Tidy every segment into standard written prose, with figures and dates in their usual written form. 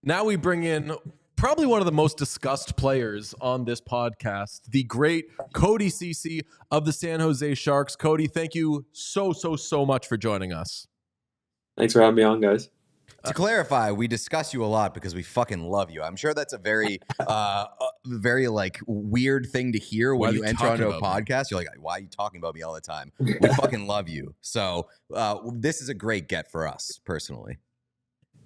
Now we bring in probably one of the most discussed players on this podcast, the great Cody Ceci of the San Jose Sharks. Cody, thank you so much for joining us. Thanks for having me on, guys. To clarify, we discuss you a lot because we fucking love you. I'm sure that's a very, very like weird thing to hear when you enter onto a podcast. You're like, why are you talking about me all the time? We fucking love you. So this is a great get for us personally.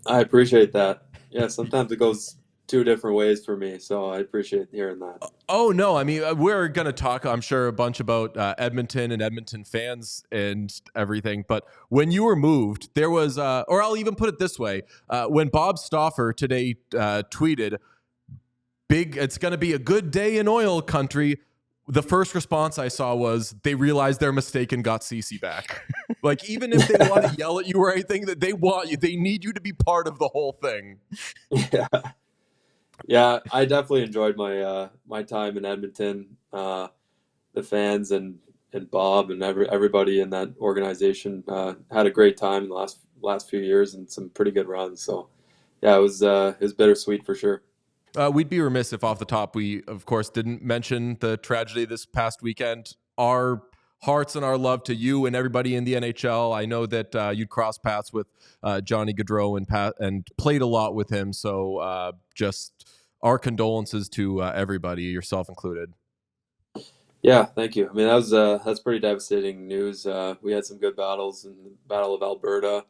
I appreciate that. Yeah, sometimes it goes two different ways for me, so I appreciate hearing that. Oh, no. I mean, we're going to talk, I'm sure, a bunch about Edmonton and Edmonton fans and everything. But when you were moved, there was, or I'll even put it this way, when Bob Stauffer today tweeted, it's going to be a good day in oil country, the first response I saw was they realized their mistake and got Ceci back. Like, even if they want to yell at you or anything, that they want you, they need you to be part of the whole thing. Yeah, I definitely enjoyed my my time in Edmonton. The fans and Bob and everybody in that organization had a great time in the last few years and some pretty good runs. So, yeah, it was bittersweet for sure. We'd be remiss if off the top we, of course, didn't mention the tragedy this past weekend. Our hearts and our love to you and everybody in the NHL. I know that you'd cross paths with Johnny Gaudreau and played a lot with him. So just our condolences to everybody, yourself included. Yeah, thank you. I mean, that's pretty devastating news. We had some good battles in the Battle of Alberta.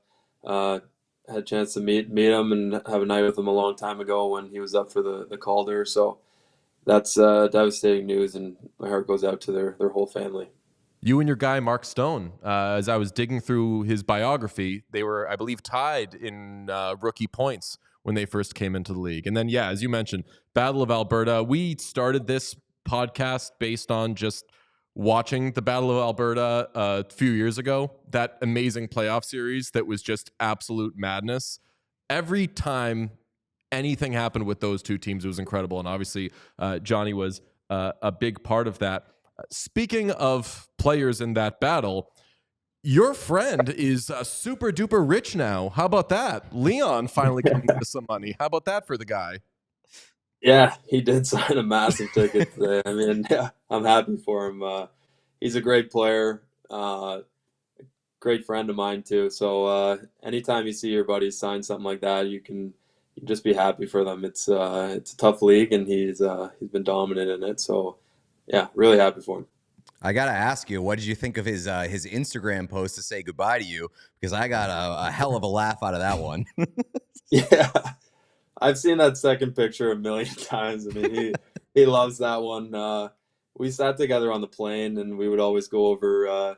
Had a chance to meet him and have a night with him a long time ago when he was up for the Calder. So that's devastating news, and my heart goes out to their whole family. You and your guy, Mark Stone, as I was digging through his biography, they were, I believe, tied in rookie points when they first came into the league. And then, yeah, as you mentioned, Battle of Alberta. We started this podcast based on just watching the Battle of Alberta a few years ago, that amazing playoff series that was just absolute madness. Every time anything happened with those two teams, it was incredible. And obviously, Johnny was a big part of that. Speaking of players in that battle, your friend is super duper rich now. How about that? Leon finally coming into some money. How about that for the guy? Yeah, he did sign a massive ticket today. I mean, yeah, I'm happy for him. He's a great player, great friend of mine too. So anytime you see your buddies sign something like that, you can just be happy for them. It's a tough league, and he's been dominant in it. So yeah, really happy for him. I gotta ask you, what did you think of his Instagram post to say goodbye to you? Because I got a hell of a laugh out of that one. Yeah. I've seen that second picture a million times. I mean, he loves that one. We sat together on the plane, and we would always go over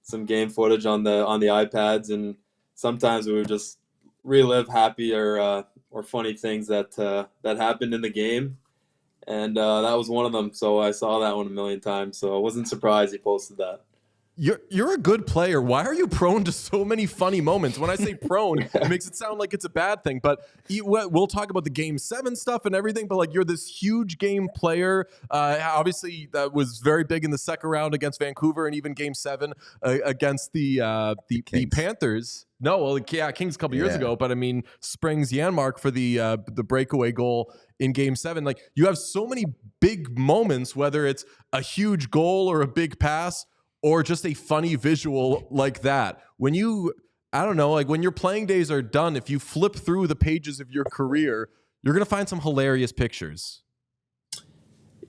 some game footage on the iPads, and sometimes we would just relive happy or funny things that happened in the game, and that was one of them. So I saw that one a million times. So I wasn't surprised he posted that. You're a good player. Why are you prone to so many funny moments? When I say prone, it makes it sound like it's a bad thing. But we'll talk about the Game 7 stuff and everything. But like, you're this huge game player. Obviously, that was very big in the second round against Vancouver, and even Game 7 against the Panthers. No, well, yeah, Kings a couple years ago. But I mean, Springs Janmark for the breakaway goal in Game 7. Like, you have so many big moments, whether it's a huge goal or a big pass, or just a funny visual like that. When I don't know, like when your playing days are done, if you flip through the pages of your career, you're going to find some hilarious pictures.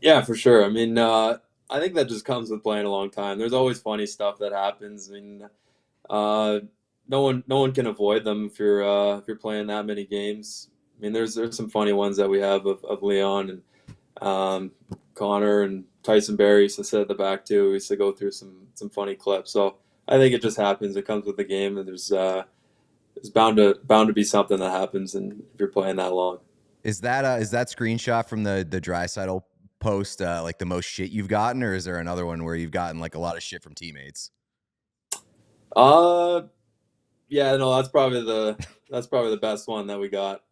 Yeah, for sure. I mean, I think that just comes with playing a long time. There's always funny stuff that happens. I mean, no one can avoid them if you're playing that many games. I mean, there's some funny ones that we have of Leon and Connor and Tyson Barrie used to sit at the back too. We used to go through some funny clips. So I think it just happens. It comes with the game, and there's bound to be something that happens, and if you're playing that long. Is that screenshot from the Draisaitl post like the most shit you've gotten, or is there another one where you've gotten like a lot of shit from teammates? Yeah, no, that's probably the best one that we got.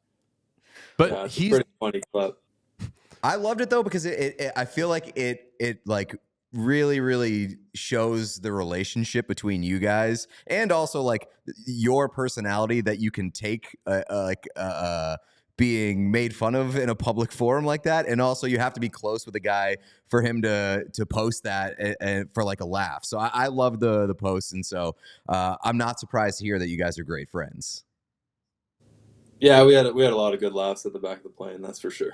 But yeah, he's a pretty funny clip. I loved it though, because I feel like it like really shows the relationship between you guys, and also like your personality, that you can take being made fun of in a public forum like that, and also you have to be close with a guy for him to post that and for like a laugh. So I love the post, and so I'm not surprised to hear that you guys are great friends. Yeah, we had a lot of good laughs at the back of the plane, that's for sure.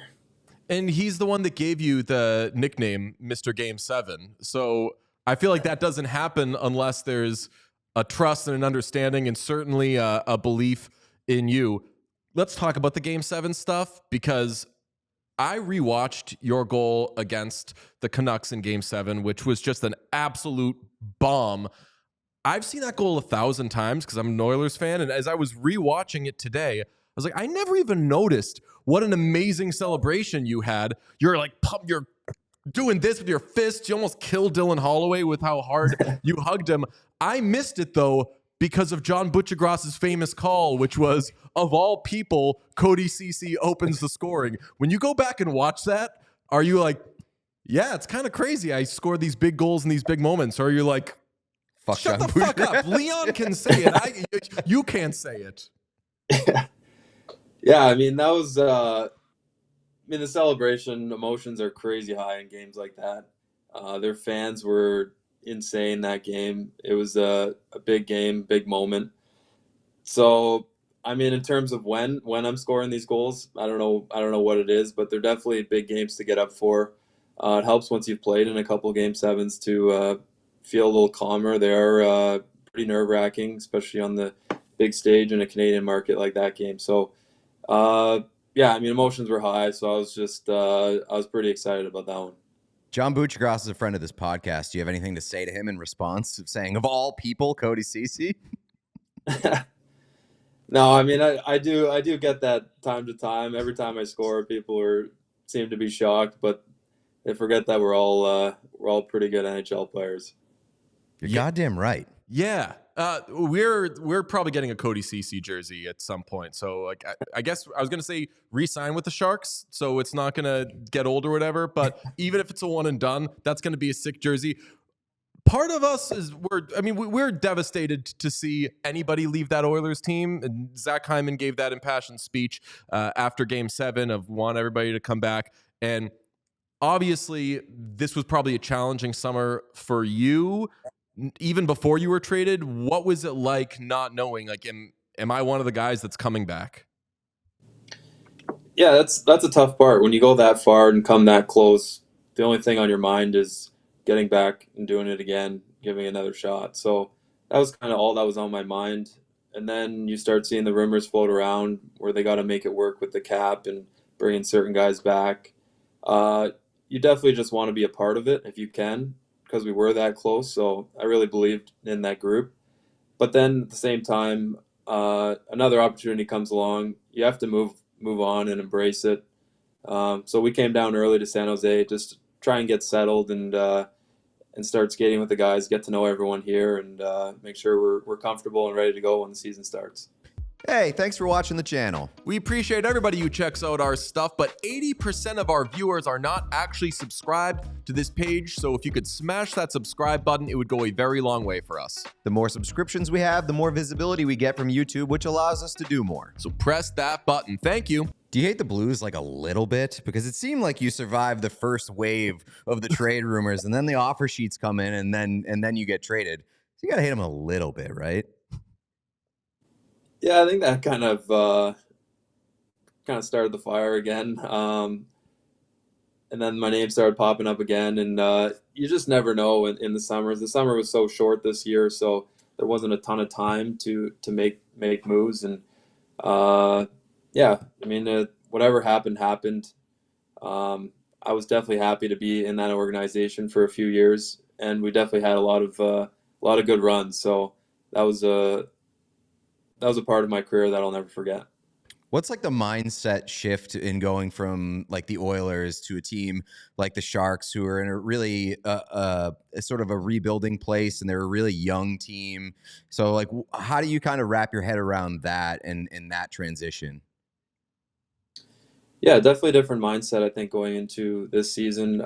And he's the one that gave you the nickname Mr. Game 7. So I feel like that doesn't happen unless there's a trust and an understanding, and certainly a belief in you. Let's talk about the Game 7 stuff, because I rewatched your goal against the Canucks in Game 7, which was just an absolute bomb. I've seen that goal 1,000 times because I'm an Oilers fan, and as I was rewatching it today, I was like, I never even noticed what an amazing celebration you had. You're like, you're doing this with your fists. You almost killed Dylan Holloway with how hard you hugged him. I missed it, though, because of John Butchergross's famous call, which was, of all people, Cody Ceci opens the scoring. When you go back and watch that, are you like, yeah, it's kind of crazy. I scored these big goals in these big moments. Or are you like, shut the fuck up. Leon can say it. You can't say it. Yeah, I mean, that was, the celebration emotions are crazy high in games like that. Their fans were insane that game. It was a big game, big moment. So, I mean, in terms of when I'm scoring these goals, I don't know what it is, but they're definitely big games to get up for. It helps once you've played in a couple of Game 7s to feel a little calmer. They are pretty nerve-wracking, especially on the big stage in a Canadian market like that game. So, yeah, I mean, emotions were high, so I was just I was pretty excited about that one. John Butchergross is a friend of this podcast. Do you have anything to say to him in response of saying, of all people, Cody Ceci? No, I mean, I do get that time to time. Every time I score, people seem to be shocked, but they forget that we're all pretty good NHL players. You're goddamn right. Yeah. We're probably getting a Cody Ceci jersey at some point. So like I guess I was gonna say re-sign with the Sharks, so it's not gonna get old or whatever. But even if it's a one and done, that's gonna be a sick jersey. Part of us we're devastated to see anybody leave that Oilers team. And Zach Hyman gave that impassioned speech after Game 7 of want everybody to come back. And obviously, this was probably a challenging summer for you. Even before you were traded, what was it like not knowing, like, am I one of the guys that's coming back? Yeah, that's a tough part. When you go that far and come that close, the only thing on your mind is getting back and doing it again, giving another shot. So that was kind of all that was on my mind. And then you start seeing the rumors float around where they got to make it work with the cap and bringing certain guys back. You definitely just want to be a part of it if you can, because we were that close. So I really believed in that group. But then at the same time, another opportunity comes along. You have to move on and embrace it. So we came down early to San Jose just to try and get settled and start skating with the guys, get to know everyone here, and make sure we're comfortable and ready to go when the season starts. Hey, thanks for watching the channel. We appreciate everybody who checks out our stuff, but 80% of our viewers are not actually subscribed to this page, so if you could smash that subscribe button, it would go a very long way for us. The more subscriptions we have, the more visibility we get from YouTube, which allows us to do more. So press that button. Thank you. Do you hate the Blues like a little bit? Because it seemed like you survived the first wave of the trade rumors, and then the offer sheets come in, and then you get traded. So you got to hate them a little bit, right? Yeah, I think that kind of started the fire again. And then my name started popping up again, and you just never know in the summers. The summer was so short this year, so there wasn't a ton of time to make moves. And yeah, I mean, whatever happened. I was definitely happy to be in that organization for a few years, and we definitely had a lot of good runs. So that was a part of my career that I'll never forget. What's like the mindset shift in going from like the Oilers to a team like the Sharks, who are in a really sort of a rebuilding place, and they're a really young team? So like, how do you kind of wrap your head around that and that transition? Yeah, definitely a different mindset, I think, going into this season.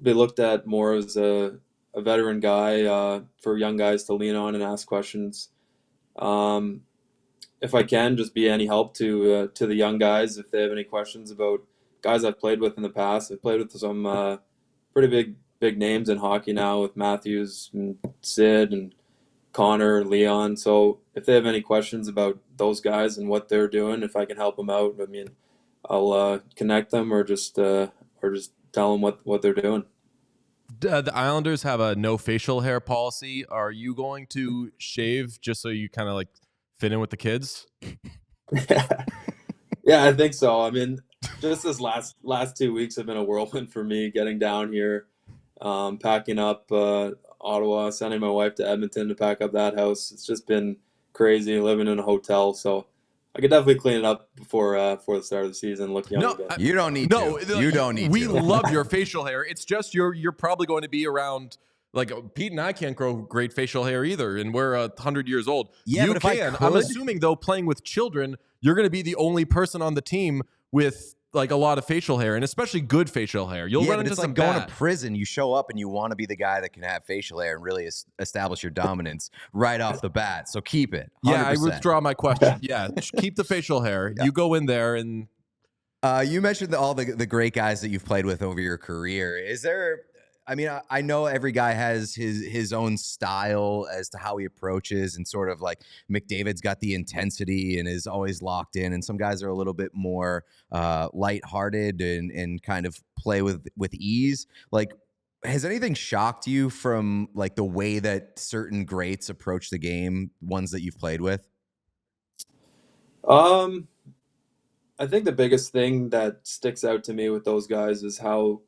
Be looked at more as a veteran guy for young guys to lean on and ask questions. if I can, just be any help to the young guys if they have any questions about guys I've played with in the past. I've played with some pretty big names in hockey now with Matthews and Sid and Connor, Leon. So if they have any questions about those guys and what they're doing, if I can help them out, I mean, I'll connect them or just tell them what they're doing. The Islanders have a no facial hair policy. Are you going to shave just so you kind of like fit in with the kids? Yeah, I think so. I mean, just this last 2 weeks have been a whirlwind for me, getting down here, packing up Ottawa, sending my wife to Edmonton to pack up that house. It's just been crazy living in a hotel. So I could definitely clean it up before the start of the season. Look young again. You don't need to. You don't need we to. We love your facial hair. It's just you're probably going to be around. Like Pete and I can't grow great facial hair either, and we're 100 years old. Yeah, you but can. I'm assuming though, playing with children, you're going to be the only person on the team with like a lot of facial hair, and especially good facial hair. You'll run into it's some like going bad. to prison. You show up and you want to be the guy that can have facial hair and really establish your dominance right off the bat. So keep it. 100%. Yeah, I withdraw my question. Yeah, keep the facial hair. Yeah. You go in there and. You mentioned all the great guys that you've played with over your career. Is there? I mean, I know every guy has his own style as to how he approaches, and sort of like McDavid's got the intensity and is always locked in, and some guys are a little bit more lighthearted and kind of play with ease. Like, has anything shocked you from like the way that certain greats approach the game, ones that you've played with? I think the biggest thing that sticks out to me with those guys is how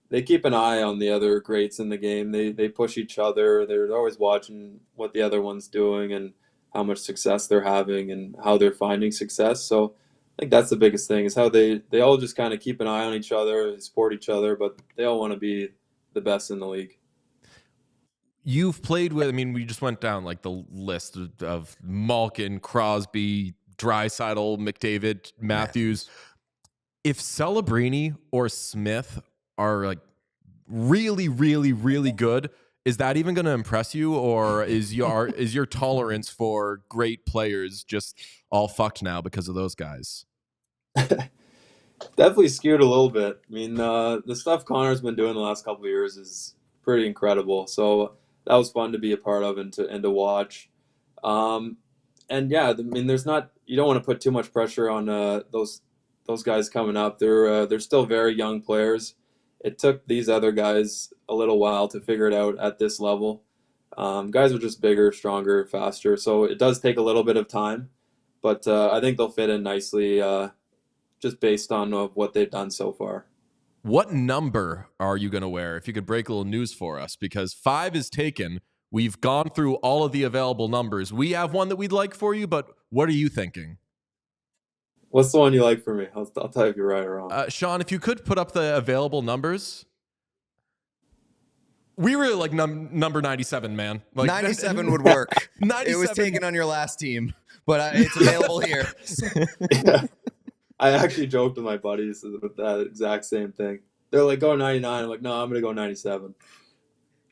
they keep an eye on the other greats in the game. They push each other. They're always watching what the other one's doing and how much success they're having and how they're finding success. So I think that's the biggest thing, is how they all just kind of keep an eye on each other, support each other, but they all want to be the best in the league. You've played with, I mean, we just went down like the list of Malkin, Crosby, Draisaitl, McDavid, Matthews. If Celebrini or Smith are like really, really, really good, is that even going to impress you, or is your tolerance for great players just all fucked now because of those guys? Definitely skewed a little bit. I mean, the stuff Connor's been doing the last couple of years is pretty incredible. So that was fun to be a part of and to watch. And yeah, I mean, you don't want to put too much pressure on those guys coming up. They're still very young players. It took these other guys a little while to figure it out at this level. Guys are just bigger, stronger, faster. So it does take a little bit of time, but I think they'll fit in nicely just based on what they've done so far. What number are you going to wear? If you could break a little news for us, because 5 is taken. We've gone through all of the available numbers. We have one that we'd like for you, but what are you thinking? What's the one you like for me? I'll tell you if you're right or wrong. Sean, if you could put up the available numbers. We really like number 97, man. Like, 97 would work. 97. It was taken on your last team, but it's available here. Yeah. I actually joked with my buddies with that exact same thing. They're like, go 99. I'm like, no, I'm going to go 97.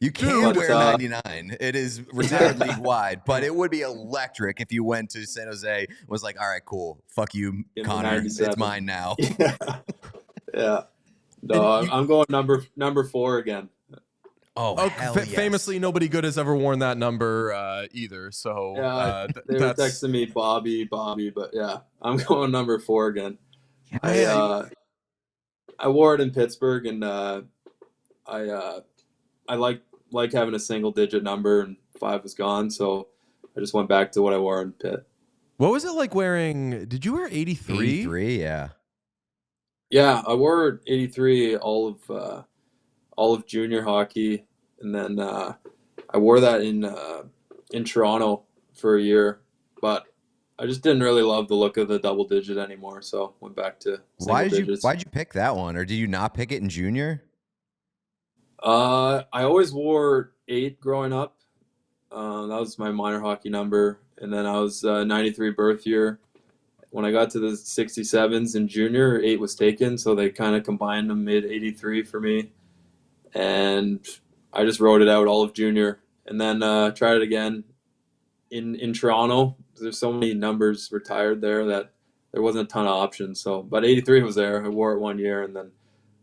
You can't wear 99. It is retired league wide, but it would be electric if you went to San Jose, was like, all right, cool. Fuck you, Connor. It's mine now. Yeah. No, I'm going number 4 again. Oh, hell yes. Famously, nobody good has ever worn that number either. So yeah, they were texting me Bobby, but yeah, I'm going number 4 again. I wore it in Pittsburgh, and I like having a single digit number, and 5 was gone, so I just went back to what I wore in Pitt. What was it like wearing? Did you wear 83? 83, yeah. Yeah, I wore 83 all of junior hockey, and then I wore that in Toronto for a year, but I just didn't really love the look of the double digit anymore, so went back to single digits. Why'd you pick that one, or did you not pick it in junior? I always wore 8 growing up. That was my minor hockey number, and then I was 93 birth year. When I got to the 67s in junior, 8 was taken, so they kind of combined them, made 83 for me. And I just wrote it out all of junior, and then tried it again in Toronto. there's so many numbers retired there that there wasn't a ton of options. So, but 83 was there. I wore it 1 year and then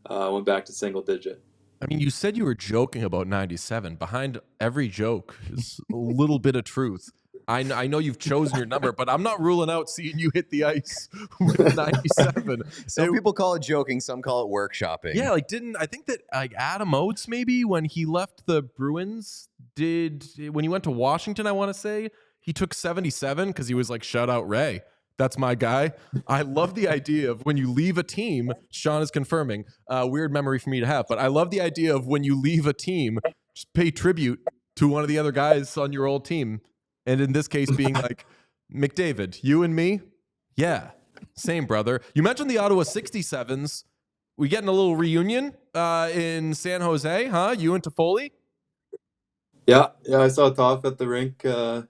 went back to single digit. I mean, you said you were joking about 97. Behind every joke is a little bit of truth. I know you've chosen your number, but I'm not ruling out seeing you hit the ice with 97. Some people call it joking, some call it workshopping. Yeah, I think that Adam Oates, maybe when he left the Bruins, when he went to Washington, I want to say, he took 77 because he was like, shout out Ray. That's my guy. I love the idea of when you leave a team, Sean is confirming, weird memory for me to have, but I love the idea of when you leave a team, just pay tribute to one of the other guys on your old team. And in this case being like, McDavid, you and me? Yeah, same, brother. You mentioned the Ottawa 67s. We getting a little reunion in San Jose, huh? You and Toffoli? Yeah, I saw Toff at the rink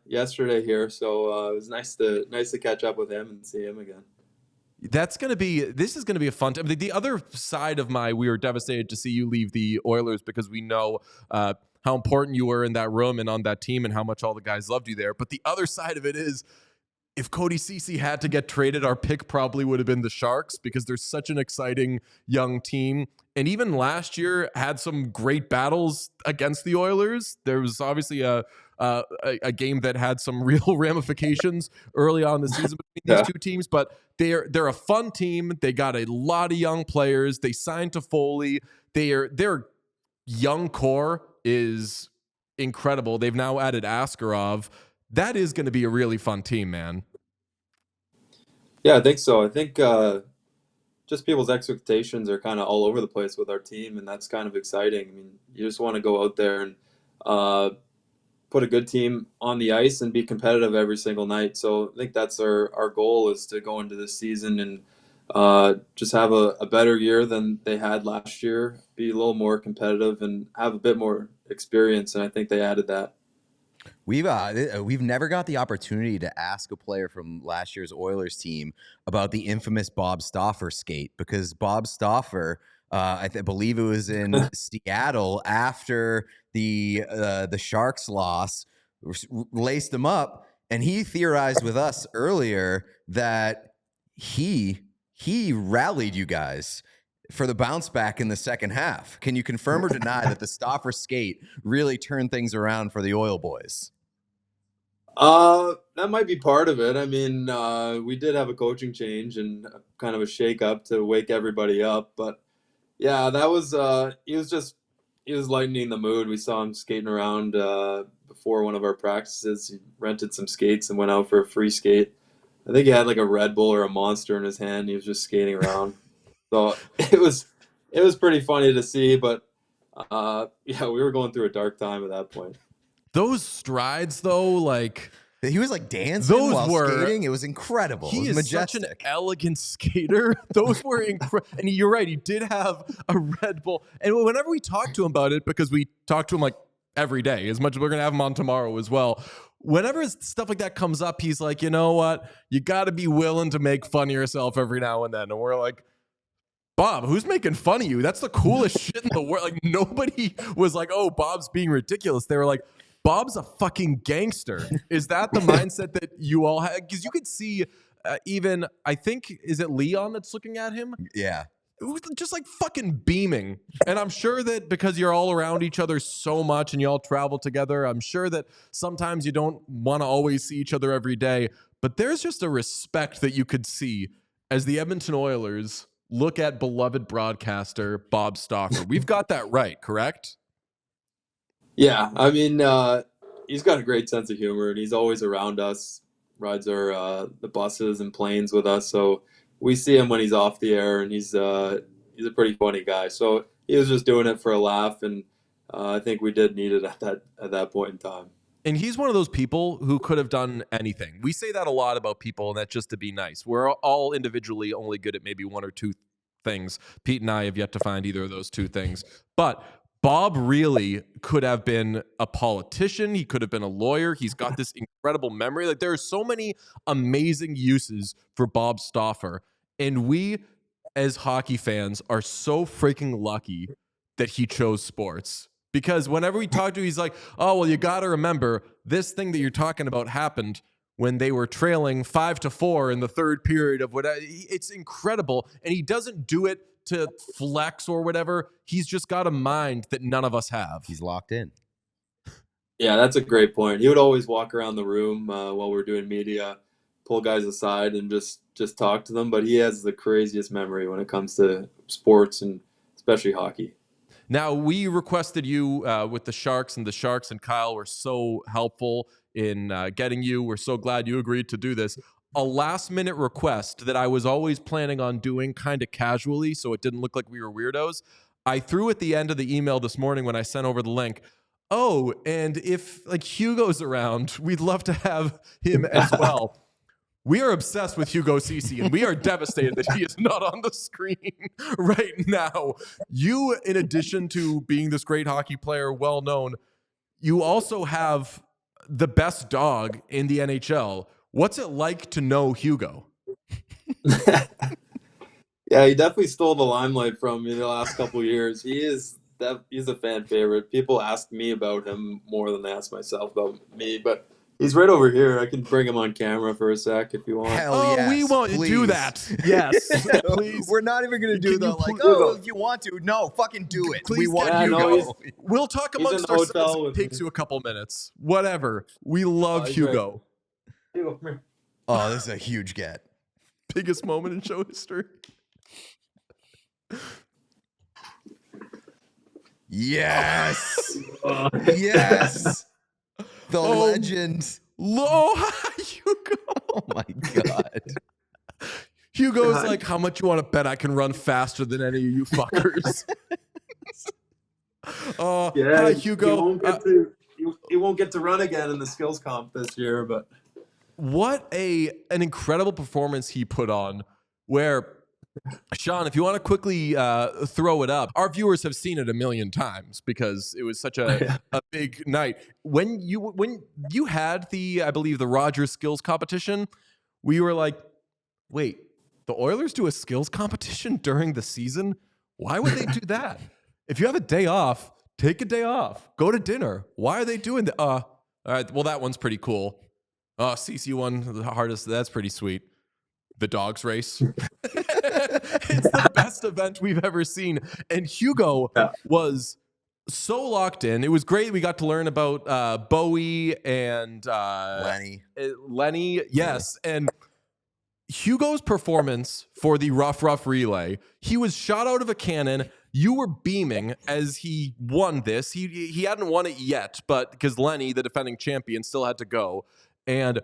yesterday here, so it was nice to catch up with him and see him again. This is gonna be a fun time. The other side of we were devastated to see you leave the Oilers because we know how important you were in that room and on that team and how much all the guys loved you there. But the other side of it is, if Cody Ceci had to get traded, our pick probably would have been the Sharks because they're such an exciting young team. And even last year had some great battles against the Oilers. There was obviously a game that had some real ramifications early on in the season between these two teams. But they're a fun team. They got a lot of young players. They signed Toffoli. Their young core is incredible. They've now added Askarov. That is going to be a really fun team, man. Yeah, I think so. I think just people's expectations are kind of all over the place with our team, and that's kind of exciting. I mean, you just want to go out there and put a good team on the ice and be competitive every single night. So I think that's our goal, is to go into this season and just have a better year than they had last year, be a little more competitive and have a bit more experience, and I think they added that. We've never got the opportunity to ask a player from last year's Oilers team about the infamous Bob Stauffer skate, because Bob Stauffer, I believe it was in Seattle after the Sharks loss, laced him up, and he theorized with us earlier that he rallied you guys for the bounce back in the second half. Can you confirm or deny that the Stauffer skate really turned things around for the Oil boys? That might be part of it. I mean, we did have a coaching change and kind of a shake up to wake everybody up. But yeah, that was, he was lightening the mood. We saw him skating around before one of our practices. He rented some skates and went out for a free skate. I think he had like a Red Bull or a Monster in his hand. He was just skating around. So it was pretty funny to see, but yeah, we were going through a dark time at that point. Those strides, though, like he was like dancing while skating. It was incredible. He it was is majestic. Such an elegant skater. Those were incredible. And you're right, he did have a Red Bull. And whenever we talk to him about it, because we talk to him like every day, as much as we're going to have him on tomorrow as well, whenever stuff like that comes up, he's like, you know what? You got to be willing to make fun of yourself every now and then. And we're like, Bob, who's making fun of you? That's the coolest shit in the world. Like, nobody was like, oh, Bob's being ridiculous. They were like, Bob's a fucking gangster. Is that the mindset that you all have? Because you could see even, I think, is it Leon that's looking at him? Yeah. It was just like fucking beaming. And I'm sure that because you're all around each other so much and you all travel together, I'm sure that sometimes you don't want to always see each other every day. But there's just a respect that you could see as the Edmonton Oilers look at beloved broadcaster Bob Stauffer. We've got that right, correct? Yeah, I mean, he's got a great sense of humor, and he's always around us, rides the buses and planes with us. So we see him when he's off the air, and he's a pretty funny guy. So he was just doing it for a laugh, and I think we did need it at that point in time. And he's one of those people who could have done anything. We say that a lot about people, and that's just to be nice. We're all individually only good at maybe one or two things. Pete and I have yet to find either of those two things. But Bob really could have been a politician. He could have been a lawyer. He's got this incredible memory. Like, there are so many amazing uses for Bob Stauffer. And we, as hockey fans, are so freaking lucky that he chose sports. Because whenever we talk to him, he's like, oh, well, you got to remember, this thing that you're talking about happened when they were trailing 5-4 in the third period of what it's incredible. And he doesn't do it to flex or whatever. He's just got a mind that none of us have. He's locked in. Yeah, that's a great point. He would always walk around the room while we're doing media, pull guys aside and just talk to them. But he has the craziest memory when it comes to sports and especially hockey. Now, we requested you with the Sharks, and the Sharks and Kyle were so helpful in getting you. We're so glad you agreed to do this. A last-minute request that I was always planning on doing kind of casually so it didn't look like we were weirdos. I threw at the end of the email this morning when I sent over the link, oh, and if like Hugo's around, we'd love to have him as well. We are obsessed with Hugo Ceci, and we are devastated that he is not on the screen right now. You, in addition to being this great hockey player, well known, you also have the best dog in the NHL. What's it like to know Hugo? Yeah, he definitely stole the limelight from me the last couple of years. He's a fan favorite. People ask me about him more than they ask myself about me, but he's right over here. I can bring him on camera for a sec if you want. Hell yes, we won't do that. Yes, please. We're not even going to do that. Like, if you want to. No, fucking do it. Please, we want Hugo. No, we'll talk amongst ourselves. It takes you a couple minutes. Whatever. We love Hugo. Hugo, come here. Oh, this is a huge get. Biggest moment in show history. Yes. Yes. The legend. Hugo. Oh my God. Hugo's like, how much you want to bet I can run faster than any of you fuckers? Hi, Hugo. He won't get to run again in the skills comp this year, but what an incredible performance he put on. Where, Sean, if you want to quickly throw it up, our viewers have seen it a million times because it was such a big night. When you had I believe the Rogers skills competition, we were like, wait, the Oilers do a skills competition during the season? Why would they do that? If you have a day off, take a day off. Go to dinner. Why are they doing that? All right, well, that one's pretty cool. CC won the hardest. That's pretty sweet. The dogs race. It's the best event we've ever seen. And Hugo was so locked in. It was great. We got to learn about Bowie and Lenny. Yes. And Hugo's performance for the rough relay, he was shot out of a cannon. You were beaming as he won this. He hadn't won it yet, but because Lenny, the defending champion, still had to go. And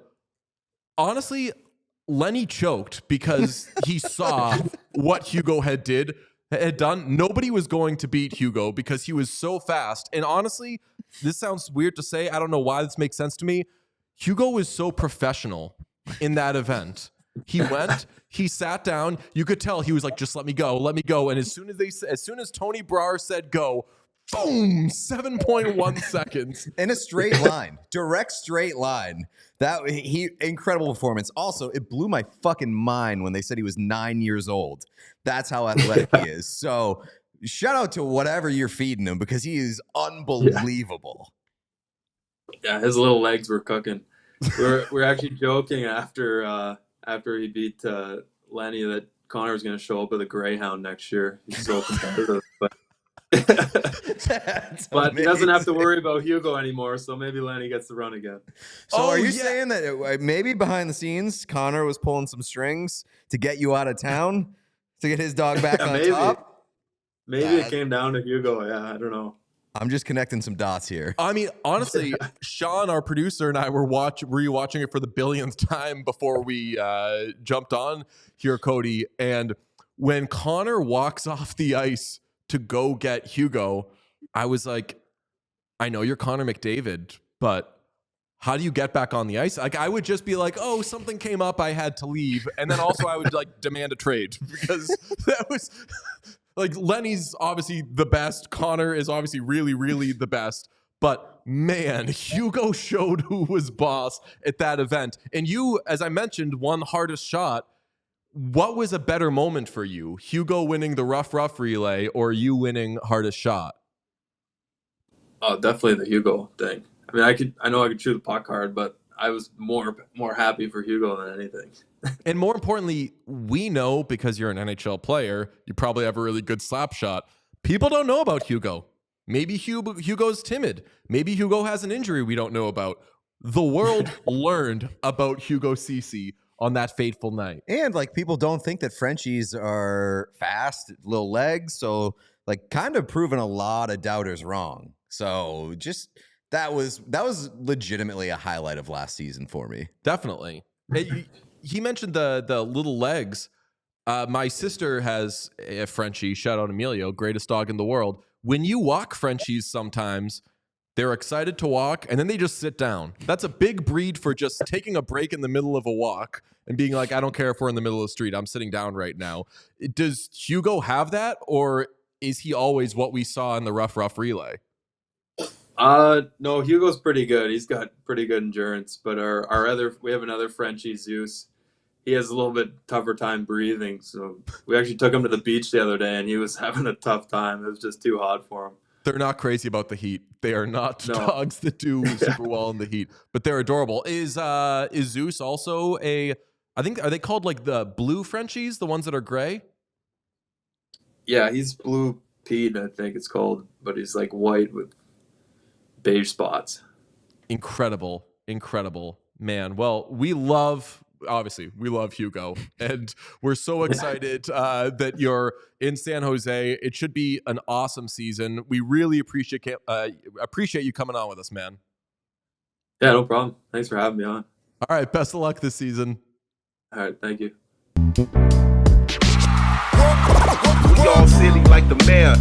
honestly, Lenny choked because he saw what Hugo had done. Nobody was going to beat Hugo because he was so fast. And honestly, this sounds weird to say. I don't know why this makes sense to me. Hugo was so professional in that event. He went, he sat down. You could tell he was like, just let me go. And as soon as Tony Brar said go, boom, 7.1 seconds in a straight line, direct straight line. Incredible performance. Also, it blew my fucking mind when they said he was 9 years old. That's how athletic he is. So shout out to whatever you're feeding him because he is unbelievable. Yeah, his little legs were cooking. We're actually joking after he beat Lenny that Connor was going to show up with a Greyhound next year. He's so competitive, but he doesn't have to worry about Hugo anymore, so maybe Lenny gets to run again. So are you saying that maybe behind the scenes, Connor was pulling some strings to get you out of town, to get his dog back on top? Maybe it came down to Hugo. Yeah, I don't know. I'm just connecting some dots here. I mean, honestly, Sean, our producer, and I were rewatching it for the billionth time before we jumped on here, Cody. And when Connor walks off the ice to go get Hugo, I was like, I know you're Connor McDavid, but how do you get back on the ice? Like, I would just be like, oh, something came up, I had to leave. And then also I would like demand a trade because that was like, Lenny's obviously the best. Connor is obviously really, really the best. But man, Hugo showed who was boss at that event. And you, as I mentioned, won hardest shot. What was a better moment for you? Hugo winning the rough relay or you winning hardest shot? Oh, definitely the Hugo thing. I mean, I know I could shoot the puck hard, but I was more happy for Hugo than anything. And more importantly, we know, because you're an NHL player, you probably have a really good slap shot. People don't know about Hugo. Maybe Hugo's timid. Maybe Hugo has an injury we don't know about. The world learned about Hugo Ceci on that fateful night. And like, people don't think that Frenchies are fast, little legs. So like, kind of proving a lot of doubters wrong. So just that was legitimately a highlight of last season for me. Definitely. He mentioned the little legs. My sister has a Frenchie. Shout out Emilio, greatest dog in the world. When you walk Frenchies, sometimes they're excited to walk and then they just sit down. That's a big breed for just taking a break in the middle of a walk and being like, I don't care if we're in the middle of the street. I'm sitting down right now. Does Hugo have that, or is he always what we saw in the rough relay? No, Hugo's pretty good. He's got pretty good endurance. But we have another Frenchie, Zeus. He has a little bit tougher time breathing. So we actually took him to the beach the other day and he was having a tough time. It was just too hot for him. They're not crazy about the heat. They are not dogs that do super well in the heat, but they're adorable. Is Zeus also are they called like the blue Frenchies, the ones that are gray? Yeah, he's blue peed, I think it's called, but he's like white with beige spots. Incredible. Man, well, we love Hugo, and we're so excited that you're in San Jose. It should be an awesome season. We really appreciate you coming on with us, man. Yeah, no problem. Thanks for having me on. All right, best of luck this season. All right, thank you. We all silly like the mayor.